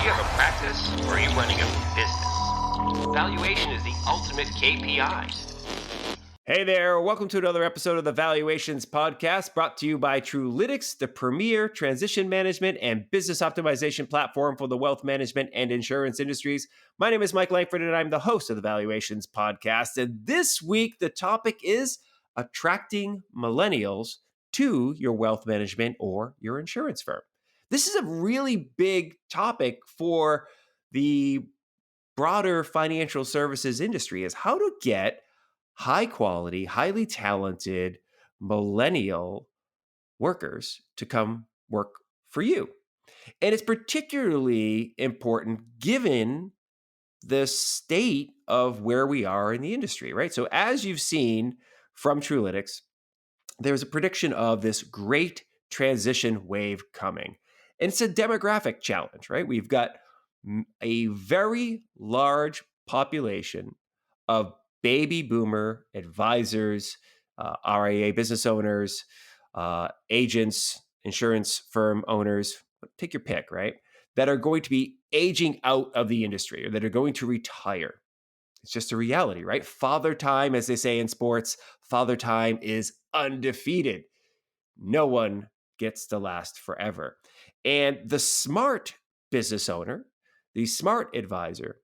you have a practice or are you running a business? Valuation is the ultimate KPI. Hey there, welcome to another episode of the Valuations Podcast, brought to you by Trulytics, the premier transition management and business optimization platform for the wealth management and insurance industries. My name is Mike Langford, and I'm the host of the Valuations Podcast. And this week, the topic is attracting millennials to your wealth management or your insurance firm. This is a really big topic for the broader financial services industry, is how to get high quality, highly talented millennial workers to come work for you. And it's particularly important given the state of where we are in the industry, right? So, as you've seen from Trulytics, there's a prediction of this great transition wave coming. And it's a demographic challenge, right? We've got a very large population of baby boomer advisors, RIA business owners, agents, insurance firm owners, take your pick, right? That are going to be aging out of the industry or that are going to retire. It's just a reality, right? Father time, as they say in sports, father time is undefeated. No one gets to last forever. And the smart business owner, the smart advisor,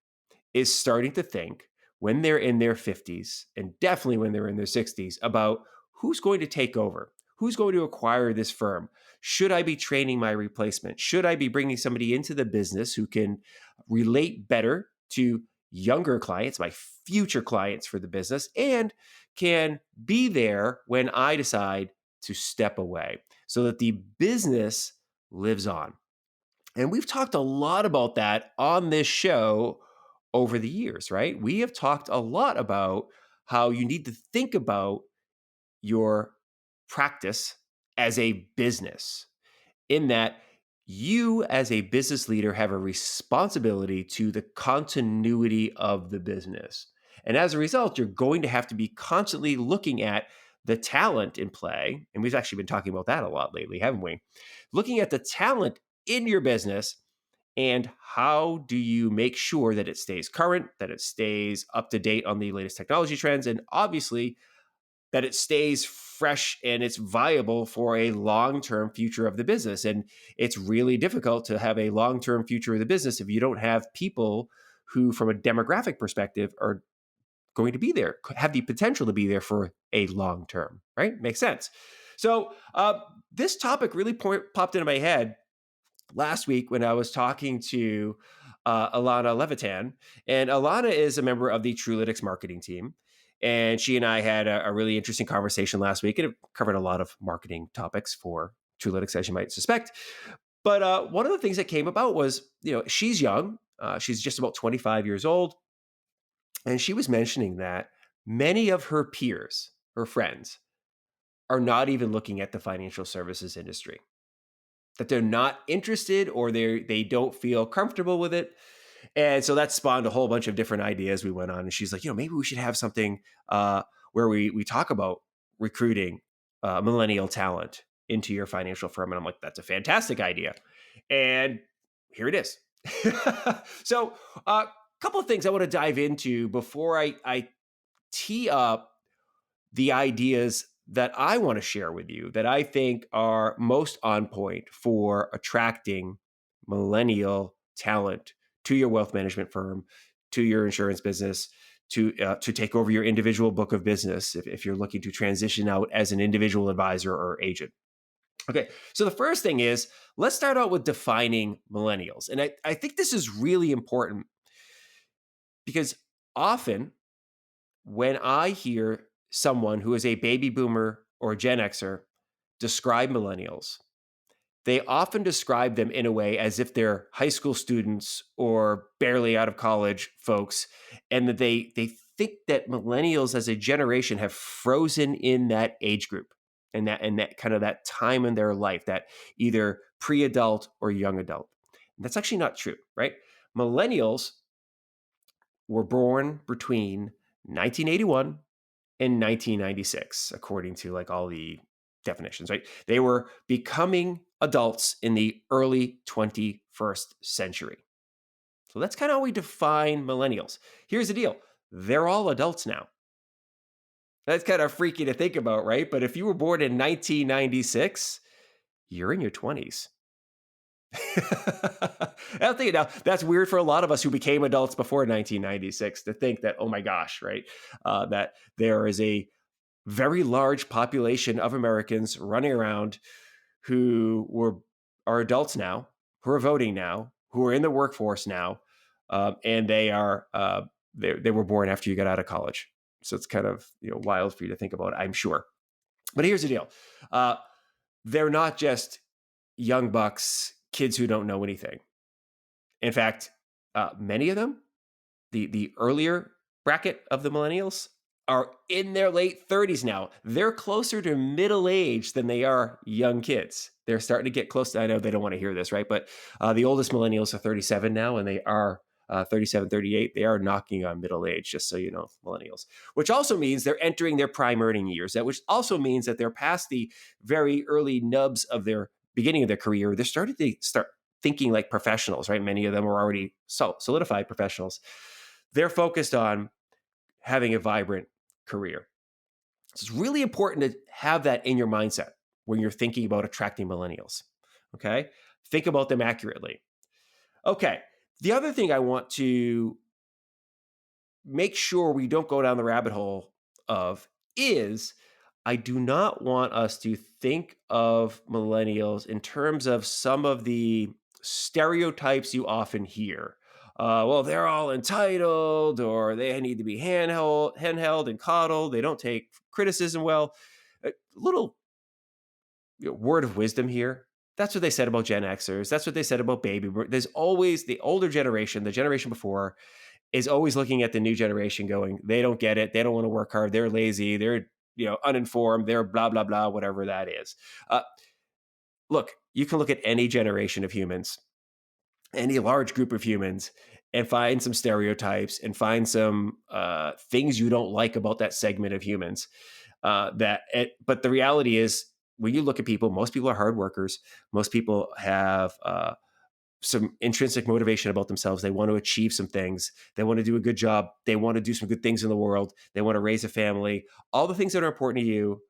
is starting to think when they're in their 50s and definitely when they're in their 60s about who's going to take over, who's going to acquire this firm. Should I be training my replacement? Should I be bringing somebody into the business who can relate better to younger clients, my future clients for the business, and can be there when I decide to step away so that the business lives on? And we've talked a lot about that on this show over the years, right? We have talked a lot about how you need to think about your practice as a business, in that you, as a business leader, have a responsibility to the continuity of the business. And as a result, you're going to have to be constantly looking at the talent in play. And we've actually been talking about that a lot lately, haven't we? Looking at the talent in your business and how do you make sure that it stays current, that it stays up to date on the latest technology trends, and obviously that it stays fresh and it's viable for a long-term future of the business. And it's really difficult to have a long-term future of the business if you don't have people who, from a demographic perspective, are going to be there, have the potential to be there for a long term, right? Makes sense. So this topic really popped into my head last week when I was talking to Alana Levitan. And Alana is a member of the Trulytics marketing team. And she and I had a really interesting conversation last week, and it covered a lot of marketing topics for Trulytics, as you might suspect. But one of the things that came about was, she's young. She's just about 25 years old. And she was mentioning that many of her peers, her friends, are not even looking at the financial services industry, that they're not interested or they don't feel comfortable with it. And so that spawned a whole bunch of different ideas we went on. And she's like, maybe we should have something where we talk about recruiting millennial talent into your financial firm. And I'm like, that's a fantastic idea. And here it is. So a couple of things I want to dive into before I tee up the ideas that I want to share with you that I think are most on point for attracting millennial talent to your wealth management firm, to your insurance business, to take over your individual book of business if you're looking to transition out as an individual advisor or agent. Okay, so the first thing is, let's start out with defining millennials. And I think this is really important because often when I hear someone who is a baby boomer or a Gen Xer describe millennials, they often describe them in a way as if they're high school students or barely out of college folks, and that they think that millennials as a generation have frozen in that age group and that kind of that time in their life, that either pre-adult or young adult. And that's actually not true, right? Millennials were born between 1981 and 1996, according to like all the definitions, right? They were becoming adults in the early 21st century. So that's kind of how we define millennials. Here's the deal. They're all adults now. That's kind of freaky to think about, right? But if you were born in 1996, you're in your 20s. I'm thinking now, that's weird for a lot of us who became adults before 1996 to think that, oh my gosh, right? That there is a very large population of Americans running around who are adults now, who are voting now, who are in the workforce now, and they were born after you got out of college. So it's kind of wild for you to think about, I'm sure. But here's the deal: they're not just young bucks, kids who don't know anything. In fact, many of them, the earlier bracket of the millennials, are in their late 30s now. They're closer to middle age than they are young kids. They're starting to get close to, I know they don't want to hear this, right? But the oldest millennials are 37 now, and they are 37, 38. They are knocking on middle age, just so you know, millennials, which also means they're entering their prime earning years. Which also means that they're past the very early nubs of their beginning of their career. They're starting to start thinking like professionals, right? Many of them are already solidified professionals. They're focused on having a vibrant career. So it's really important to have that in your mindset when you're thinking about attracting millennials. Okay. Think about them accurately. Okay. The other thing I want to make sure we don't go down the rabbit hole of is I do not want us to think of millennials in terms of some of the stereotypes you often hear. Well, they're all entitled, or they need to be handheld and coddled. They don't take criticism well. A little word of wisdom here. That's what they said about Gen Xers. That's what they said about baby boomers. There's always the older generation, the generation before, is always looking at the new generation going, they don't get it. They don't want to work hard. They're lazy. They're uninformed. They're blah, blah, blah, whatever that is. Look, you can look at any generation of humans, any large group of humans, and find some stereotypes and find some things you don't like about that segment of humans. But the reality is, when you look at people, most people are hard workers. Most people have some intrinsic motivation about themselves. They want to achieve some things. They want to do a good job. They want to do some good things in the world. They want to raise a family. All the things that are important to you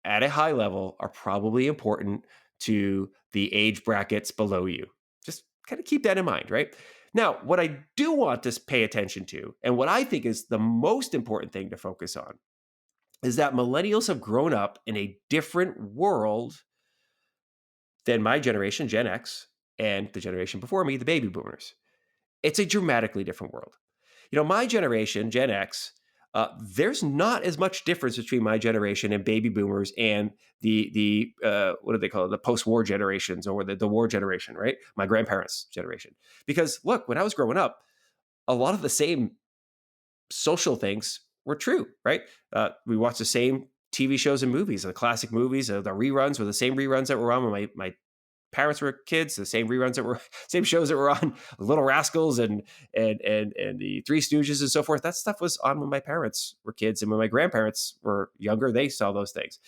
at a high level are probably important to the age brackets below you. Just kind of keep that in mind, right? Now, what I do want to pay attention to, and what I think is the most important thing to focus on, is that millennials have grown up in a different world than my generation, Gen X, and the generation before me, the baby boomers. It's a dramatically different world. My generation, Gen X, there's not as much difference between my generation and baby boomers and the what do they call it? The post-war generations, or the war generation, right? My grandparents' generation. Because look, when I was growing up, a lot of the same social things were true, right? We watched the same TV shows and movies, the classic movies, the reruns were the same reruns that were on when my parents were kids, the same reruns that were same shows that were on, Little Rascals and the Three Stooges and so forth. That stuff was on when my parents were kids, and when my grandparents were younger, they saw those things.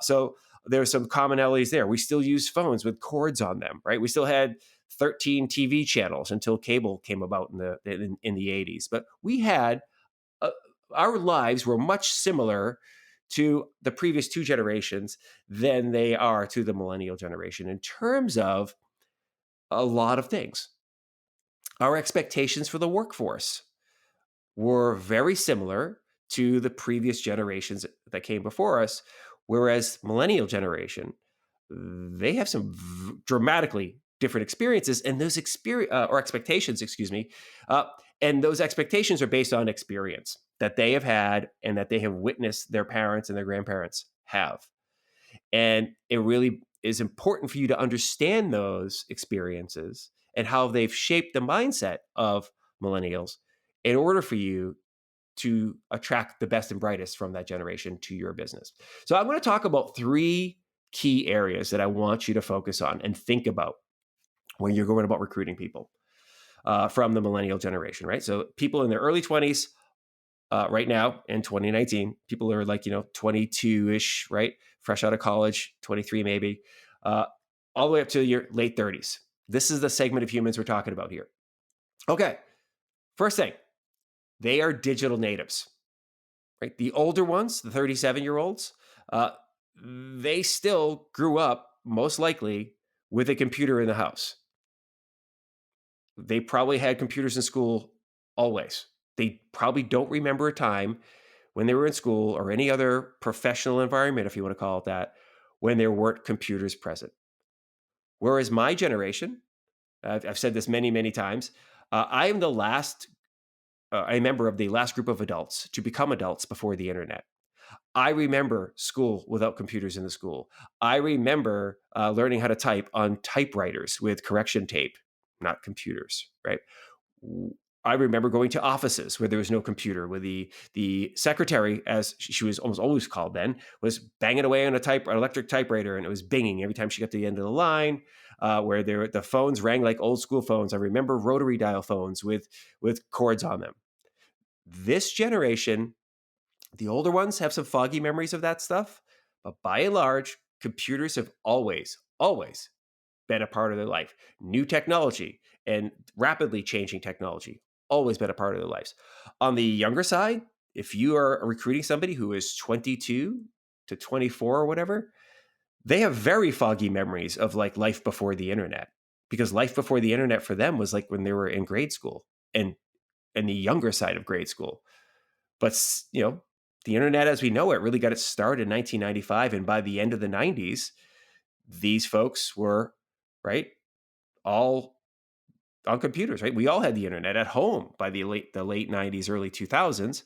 So there's some commonalities there. We still use phones with cords on them, right? We still had 13 TV channels until cable came about in the 80s. But we had our lives were much similar to the previous two generations than they are to the millennial generation in terms of a lot of things. Our expectations for the workforce were very similar to the previous generations that came before us, whereas millennial generation, they have some dramatically different experiences, and those expectations, and those expectations are based on experience that they have had and that they have witnessed their parents and their grandparents have. And it really is important for you to understand those experiences and how they've shaped the mindset of millennials in order for you to attract the best and brightest from that generation to your business. So I'm going to talk about 3 key areas that I want you to focus on and think about when you're going about recruiting people from the millennial generation, right? So people in their early 20s right now in 2019, people are like, 22-ish, right? Fresh out of college, 23 maybe, all the way up to your late 30s. This is the segment of humans we're talking about here. Okay, first thing, they are digital natives, right? The older ones, the 37-year-olds, they still grew up most likely with a computer in the house. They probably had computers in school always. They probably don't remember a time when they were in school or any other professional environment, if you want to call it that, when there weren't computers present. Whereas my generation, I've said this many, many times, I am the last, a member of the last group of adults to become adults before the internet. I remember school without computers in the school. I remember learning how to type on typewriters with correction tape, not computers, right? I remember going to offices where there was no computer, where the secretary, as she was almost always called then, was banging away on an electric typewriter, and it was binging every time she got to the end of the line. Where the phones rang like old school phones. I remember rotary dial phones with cords on them. This generation, the older ones have some foggy memories of that stuff, but by and large, computers have always been a part of their life. New technology and rapidly changing technology, always been a part of their lives. On the younger side, if you are recruiting somebody who is 22 to 24 or whatever, they have very foggy memories of like life before the internet, because life before the internet for them was like when they were in grade school and the younger side of grade school. But the internet as we know it really got its start in 1995, and by the end of the 90s, these folks were right all on computers, right? We all had the internet at home by the late 90s, early 2000s,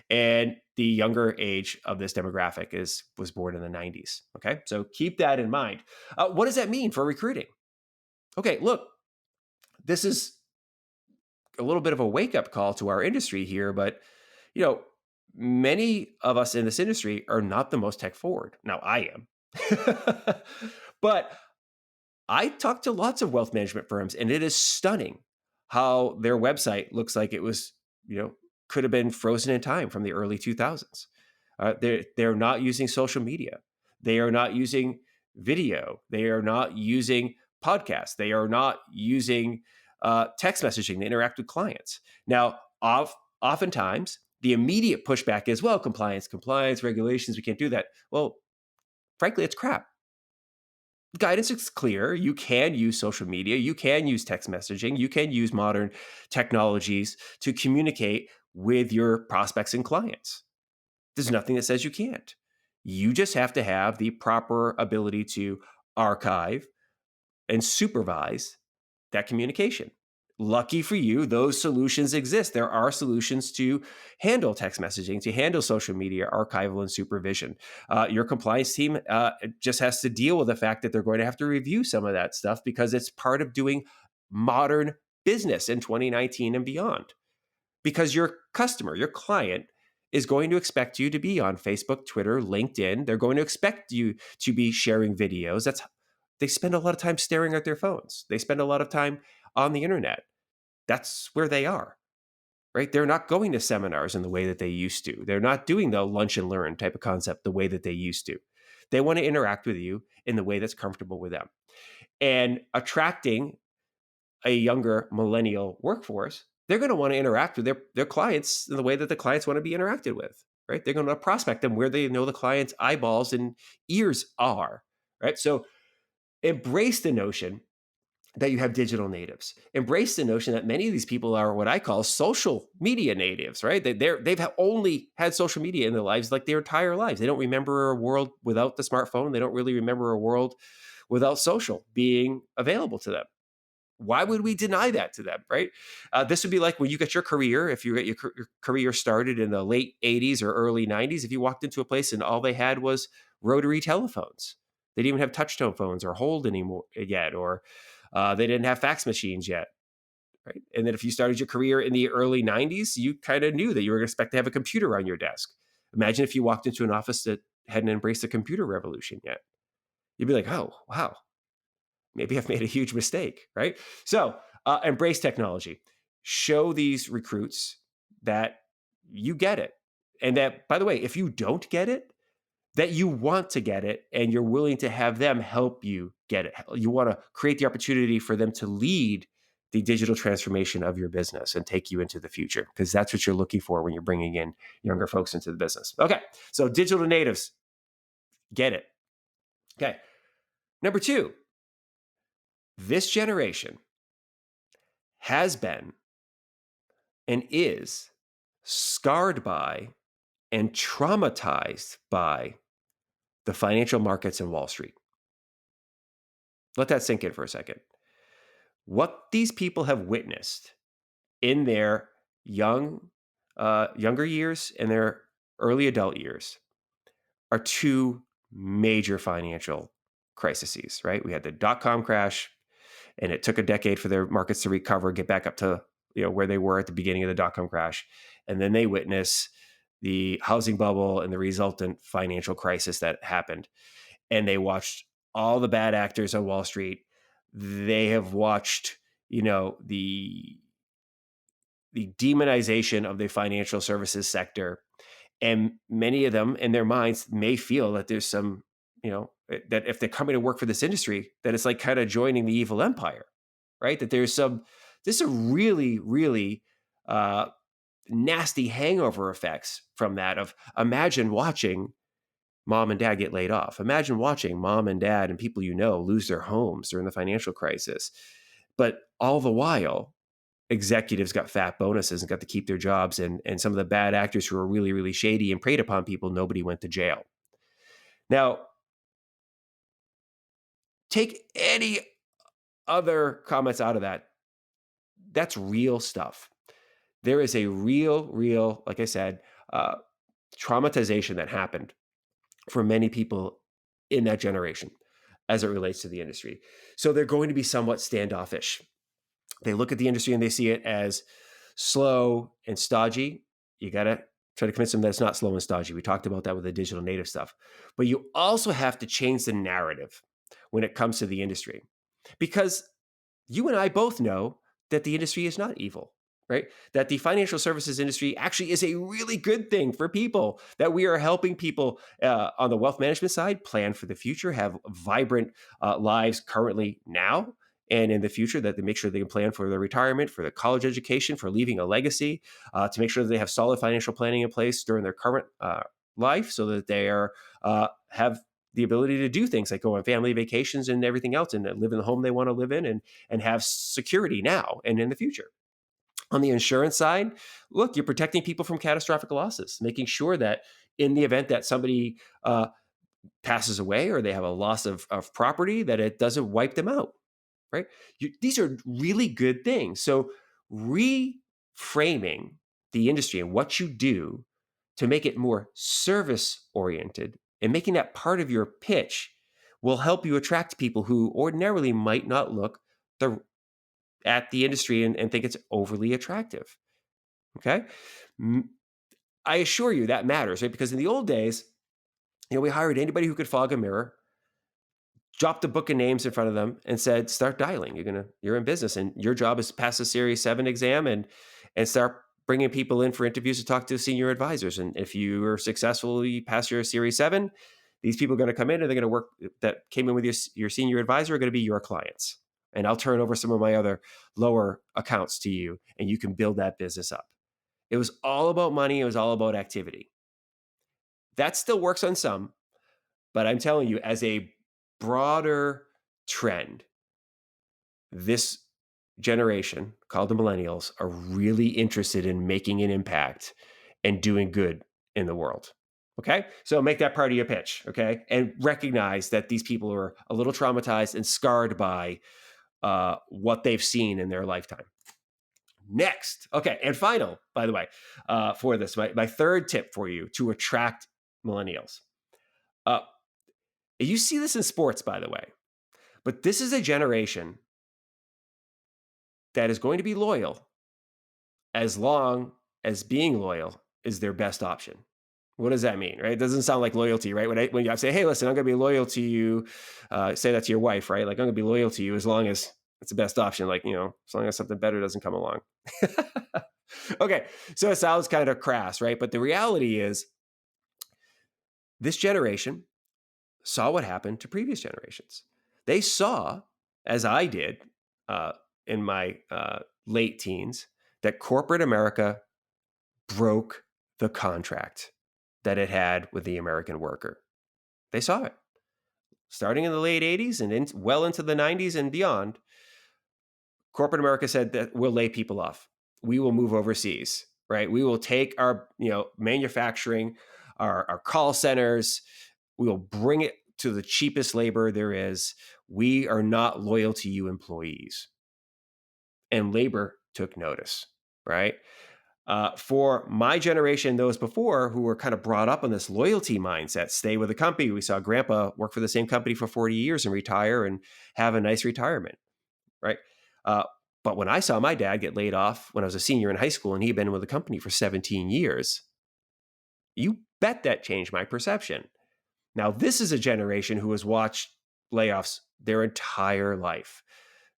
and the younger age of this demographic was born in the 90s. Okay, so keep that in mind. What does that mean for recruiting? Okay, look, this is a little bit of a wake up call to our industry here, but you know, many of us in this industry are not the most tech forward. Now, I am, but I talked to lots of wealth management firms, and it is stunning how their website looks like it was, could have been frozen in time from the early 2000s. They're not using social media. They are not using video. They are not using podcasts. They are not using text messaging to interact with clients. Now, oftentimes, the immediate pushback is, well, compliance, regulations, we can't do that. Well, frankly, it's crap. Guidance is clear. You can use social media. You can use text messaging. You can use modern technologies to communicate with your prospects and clients. There's nothing that says you can't. You just have to have the proper ability to archive and supervise that communication. Lucky for you, those solutions exist. There are solutions to handle text messaging, to handle social media archival and supervision. Your compliance team just has to deal with the fact that they're going to have to review some of that stuff because it's part of doing modern business in 2019 and beyond. Because your customer, your client, is going to expect you to be on Facebook, Twitter, LinkedIn. They're going to expect you to be sharing videos. They spend a lot of time staring at their phones. They spend a lot of time on the internet. That's where they are, right? They're not going to seminars in the way that they used to. They're not doing the lunch and learn type of concept the way that they used to. They want to interact with you in the way that's comfortable with them. And attracting a younger millennial workforce, they're going to want to interact with their clients in the way that the clients want to be interacted with, right? They're going to prospect them where they know the client's eyeballs and ears are, right? So embrace the notion that you have digital natives. Embrace the notion that many of these people are what I call social media natives, right? They've only had social media in their lives like their entire lives. They don't remember a world without the smartphone. They don't really remember a world without social being available to them. Why would we deny that to them, right? This would be like when you get your career, if you get your career started in the late 80s or early 90s, if you walked into a place and all they had was rotary telephones. They didn't even have touch-tone phones or hold anymore yet, or they didn't have fax machines yet, right? And then if you started your career in the early 90s, you kind of knew that you were going to expect to have a computer on your desk. Imagine if you walked into an office that hadn't embraced the computer revolution yet. You'd be like, oh, wow, maybe I've made a huge mistake, right? So embrace technology. Show these recruits that you get it. And that, by the way, if you don't get it, that you want to get it and you're willing to have them help you get it. You want to create the opportunity for them to lead the digital transformation of your business and take you into the future, because that's what you're looking for when you're bringing in younger folks into the business. Okay, so digital natives, get it. Okay, number two, this generation has been and is scarred by and traumatized by the financial markets and Wall Street. Let that sink in for a second. What these people have witnessed in their younger years and their early adult years are two major financial crises, right? We had the dot-com crash, and it took a decade for their markets to recover, get back up to where they were at the beginning of the dot-com crash. And then they witness the housing bubble and the resultant financial crisis that happened. And they watched all the bad actors on Wall Street. They have watched, the demonization of the financial services sector. And many of them in their minds may feel that there's some, that if they're coming to work for this industry, that it's like kind of joining the evil empire, right? That there's a really, really nasty hangover effects from that of imagine watching mom and dad get laid off. Imagine watching mom and dad and people lose their homes during the financial crisis. But all the while, executives got fat bonuses and got to keep their jobs. And some of the bad actors who were really, really shady and preyed upon people, nobody went to jail. Now, take any other comments out of that. That's real stuff. There is a real, like I said, traumatization that happened for many people in that generation as it relates to the industry. So they're going to be somewhat standoffish. They look at the industry and they see it as slow and stodgy. You got to try to convince them that it's not slow and stodgy. We talked about that with the digital native stuff. But you also have to change the narrative when it comes to the industry, because you and I both know that the industry is not evil, right? That the financial services industry actually is a really good thing for people, that we are helping people on the wealth management side plan for the future, have vibrant lives currently now and in the future, that they make sure they can plan for their retirement, for their college education, for leaving a legacy, to make sure that they have solid financial planning in place during their current life, so that they have the ability to do things like go on family vacations and everything else, and live in the home they want to live in, and have security now and in the future. On the insurance side, look, you're protecting people from catastrophic losses, making sure that in the event that somebody passes away or they have a loss of property, that it doesn't wipe them out, right? These are really good things. So reframing the industry and what you do to make it more service oriented and making that part of your pitch will help you attract people who ordinarily might not look at the industry and think it's overly attractive. Okay. I assure you that matters, right? Because in the old days, we hired anybody who could fog a mirror, dropped a book of names in front of them and said, start dialing. You're in business and your job is to pass the Series 7 exam and start bringing people in for interviews to talk to senior advisors. And if you are successful, you pass your Series 7, these people are going to come in and they're going to work, that came in with your senior advisor, are going to be your clients. And I'll turn over some of my other lower accounts to you, and you can build that business up. It was all about money. It was all about activity. That still works on some, but I'm telling you, as a broader trend, this generation, called the millennials, are really interested in making an impact and doing good in the world. Okay. So make that part of your pitch. Okay. And recognize that these people are a little traumatized and scarred by what they've seen in their lifetime. Next. Okay. And final, by the way, for this, my third tip for you to attract millennials. You see this in sports, by the way, but this is a generation that is going to be loyal as long as being loyal is their best option. What does that mean, right? It doesn't sound like loyalty, right? When you say, hey, listen, I'm going to be loyal to you, say that to your wife, right? Like, I'm going to be loyal to you as long as it's the best option. Like, as long as something better doesn't come along. Okay. So it sounds kind of crass, right? But the reality is this generation saw what happened to previous generations. They saw, as I did, in my late teens that corporate America broke the contract that it had with the American worker. They saw it. Starting in the late 80s and well into the 90s and beyond, corporate America said that we'll lay people off. We will move overseas, right? We will take our manufacturing, our call centers, we will bring it to the cheapest labor there is. We are not loyal to you employees. And labor took notice, right? For my generation, those before who were kind of brought up on this loyalty mindset, stay with the company. We saw grandpa work for the same company for 40 years and retire and have a nice retirement, right? But when I saw my dad get laid off when I was a senior in high school and he'd been with the company for 17 years, you bet that changed my perception. Now, this is a generation who has watched layoffs their entire life.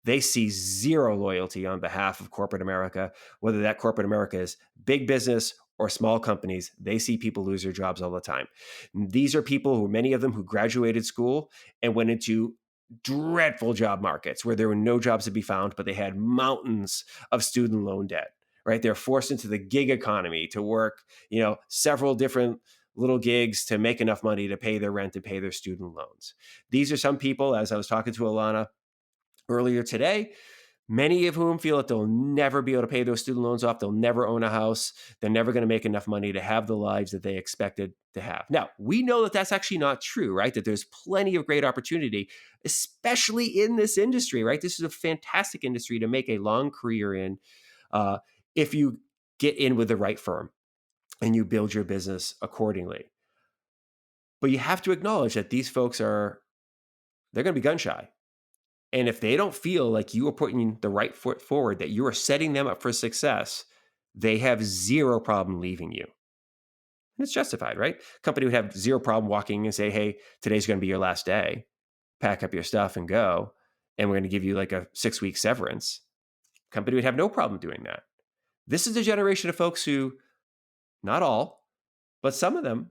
They see zero loyalty on behalf of corporate America, whether that corporate America is big business or small companies. They see people lose their jobs all the time. These are people who, many of them who graduated school and went into dreadful job markets where there were no jobs to be found, but they had mountains of student loan debt, right? They're forced into the gig economy to work, several different little gigs to make enough money to pay their rent and pay their student loans. These are some people, as I was talking to Alana earlier today, many of whom feel that they'll never be able to pay those student loans off. They'll never own a house. They're never going to make enough money to have the lives that they expected to have. Now, we know that that's actually not true, right? That there's plenty of great opportunity, especially in this industry, right? This is a fantastic industry to make a long career in if you get in with the right firm and you build your business accordingly. But you have to acknowledge that these folks they're going to be gun shy. And if they don't feel like you are putting the right foot forward, that you are setting them up for success, they have zero problem leaving you. And it's justified, right? Company would have zero problem walking and say, hey, today's going to be your last day. Pack up your stuff and go. And we're going to give you like a 6-week severance. Company would have no problem doing that. This is a generation of folks who, not all, but some of them,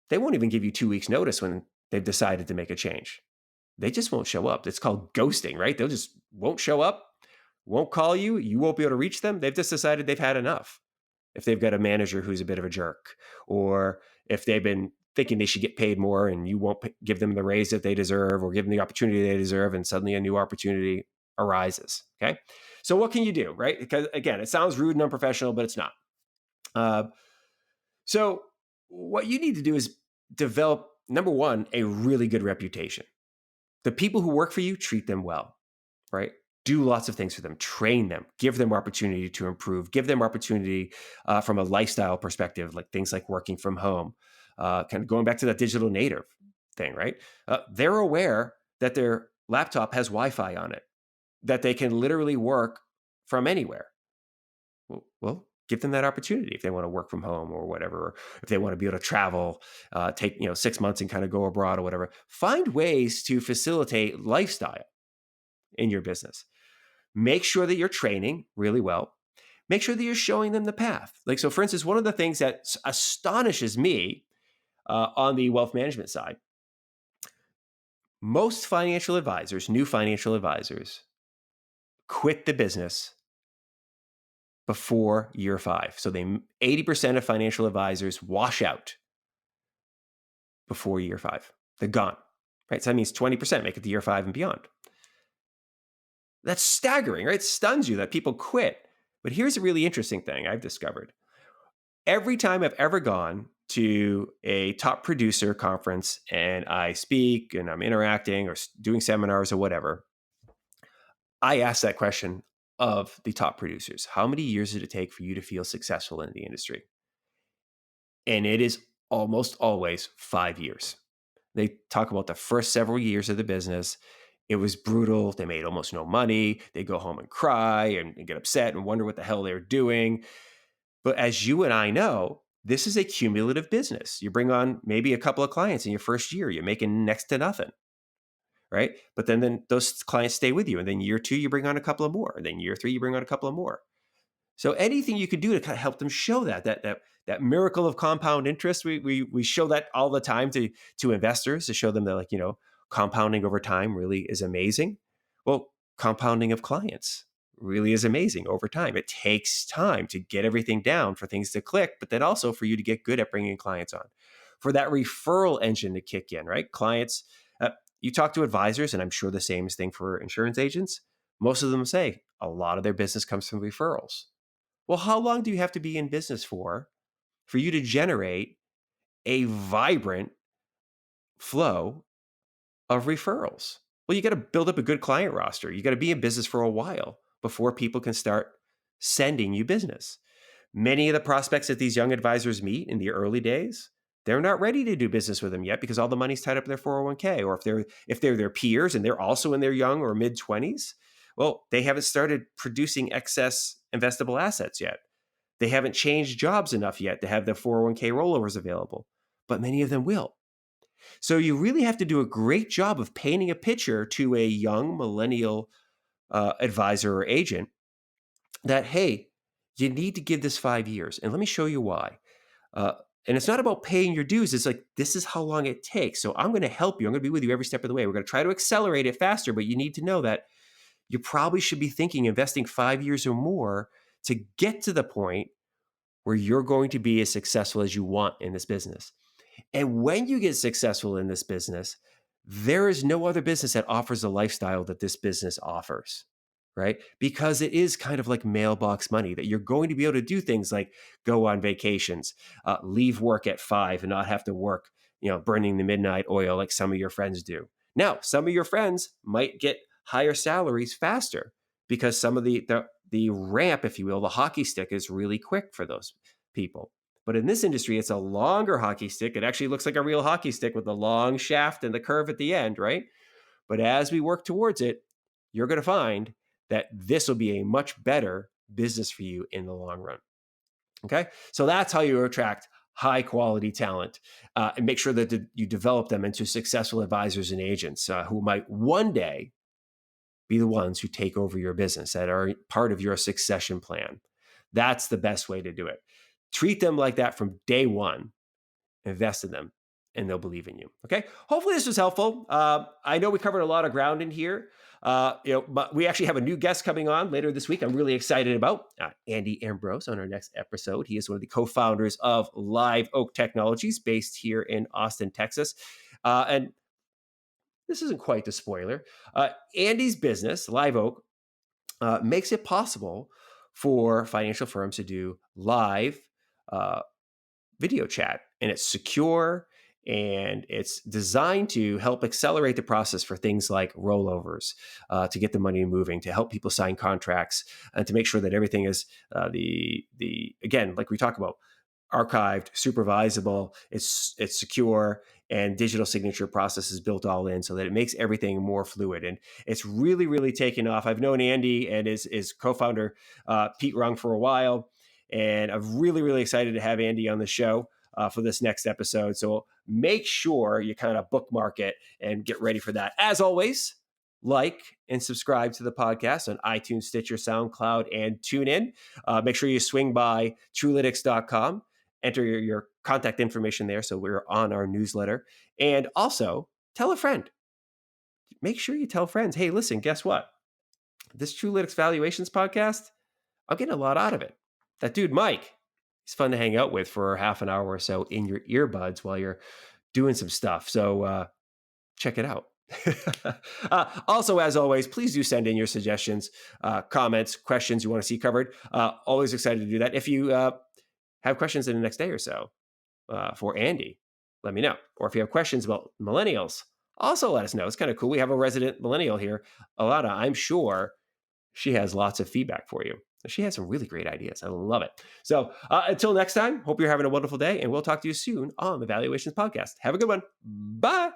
they won't even give you 2 weeks notice when they've decided to make a change. They just won't show up. It's called ghosting, right? They'll just won't show up, won't call you. You won't be able to reach them. They've just decided they've had enough. If they've got a manager who's a bit of a jerk, or if they've been thinking they should get paid more and you won't give them the raise that they deserve or give them the opportunity they deserve, and suddenly a new opportunity arises, okay? So what can you do, right? Because again, it sounds rude and unprofessional, but it's not. So what you need to do is develop, number one, a really good reputation. The people who work for you, treat them well, right? Do lots of things for them, train them, give them opportunity to improve, give them opportunity from a lifestyle perspective, like things like working from home, kind of going back to that digital native thing, right? They're aware that their laptop has Wi-Fi on it, that they can literally work from anywhere. Well, give them that opportunity if they want to work from home or whatever, or if they want to be able to travel, take 6 months and kind of go abroad or whatever. Find ways to facilitate lifestyle in your business. Make sure that you're training really well. Make sure that you're showing them the path. Like, so for instance, one of the things that astonishes me on the wealth management side, most financial advisors, new financial advisors, quit the business before year 5. So 80% of financial advisors wash out before year 5. They're gone, right? So that means 20% make it to year 5 and beyond. That's staggering, right? It stuns you that people quit. But here's a really interesting thing I've discovered. Every time I've ever gone to a top producer conference and I speak and I'm interacting or doing seminars or whatever, I ask that question of the top producers. How many years did it take for you to feel successful in the industry? And it is almost always 5 years. They talk about the first several years of the business. It was brutal. They made almost no money. They go home and cry and get upset and wonder what the hell they're doing. But as you and I know, this is a cumulative business. You bring on maybe a couple of clients in your first year. You're making next to nothing, right? But then those clients stay with you. And then year 2, you bring on a couple of more. And then year 3, you bring on a couple of more. So anything you could do to kind of help them show that miracle of compound interest, we show that all the time to investors, to show them that compounding over time really is amazing. Well, compounding of clients really is amazing over time. It takes time to get everything down for things to click, but then also for you to get good at bringing clients on. For that referral engine to kick in, right? Clients, you talk to advisors, and I'm sure the same thing for insurance agents. Most of them say a lot of their business comes from referrals. Well, how long do you have to be in business for you to generate a vibrant flow of referrals? Well, you got to build up a good client roster. You got to be in business for a while before people can start sending you business. Many of the prospects that these young advisors meet in the early days, they're not ready to do business with them yet because all the money's tied up in their 401k. Or if they're their peers and they're also in their young or mid 20s, well, they haven't started producing excess investable assets yet. They haven't changed jobs enough yet to have their 401k rollovers available, but many of them will. So you really have to do a great job of painting a picture to a young millennial advisor or agent that, hey, you need to give this 5 years. And let me show you why. Uh, and it's not about paying your dues. It's like, this is how long it takes. So I'm going to help you. I'm going to be with you every step of the way. We're going to try to accelerate it faster, but you need to know that you probably should be thinking investing 5 years or more to get to the point where you're going to be as successful as you want in this business. And when you get successful in this business, there is no other business that offers a lifestyle that this business offers, right? Because it is kind of like mailbox money, that you're going to be able to do things like go on vacations, leave work at 5 and not have to work, burning the midnight oil like some of your friends do. Now, some of your friends might get higher salaries faster because some of the ramp, if you will, the hockey stick is really quick for those people. But in this industry, it's a longer hockey stick. It actually looks like a real hockey stick with the long shaft and the curve at the end, right? But as we work towards it, you're going to find that this will be a much better business for you in the long run. Okay? So that's how you attract high quality talent and make sure that you develop them into successful advisors and agents who might one day be the ones who take over your business, that are part of your succession plan. That's the best way to do it. Treat them like that from day one. Invest in them, and they'll believe in you. Okay. Hopefully this was helpful. I know we covered a lot of ground in here. But we actually have a new guest coming on later this week. I'm really excited about Andy Ambrose on our next episode. He is one of the co-founders of Live Oak Technologies, based here in Austin, Texas. And this isn't quite a spoiler. Andy's business, Live Oak, makes it possible for financial firms to do live video chat, and it's secure, and it's designed to help accelerate the process for things like rollovers, to get the money moving, to help people sign contracts, and to make sure that everything is again, like we talk about, archived, supervisable, it's secure, and digital signature process is built all in so that it makes everything more fluid. And it's really, really taken off. I've known Andy and his co-founder, Pete Rung, for a while. And I'm really, really excited to have Andy on the show for this next episode. So make sure you kind of bookmark it and get ready for that. As always, like and subscribe to the podcast on iTunes, Stitcher, SoundCloud, and TuneIn. Make sure you swing by truelytics.com. Enter your contact information there so we're on our newsletter. And also, tell a friend. Make sure you tell friends, hey, listen, guess what? This Truelytics Valuations podcast, I'm getting a lot out of it. That dude, Mike, he's fun to hang out with for half an hour or so in your earbuds while you're doing some stuff. So check it out. Also, as always, please do send in your suggestions, comments, questions you want to see covered. Always excited to do that. If you have questions in the next day or so for Andy, let me know. Or if you have questions about millennials, also let us know. It's kind of cool. We have a resident millennial here, Alana. I'm sure she has lots of feedback for you. She has some really great ideas. I love it. So until next time, hope you're having a wonderful day, and we'll talk to you soon on the Valuations Podcast. Have a good one. Bye.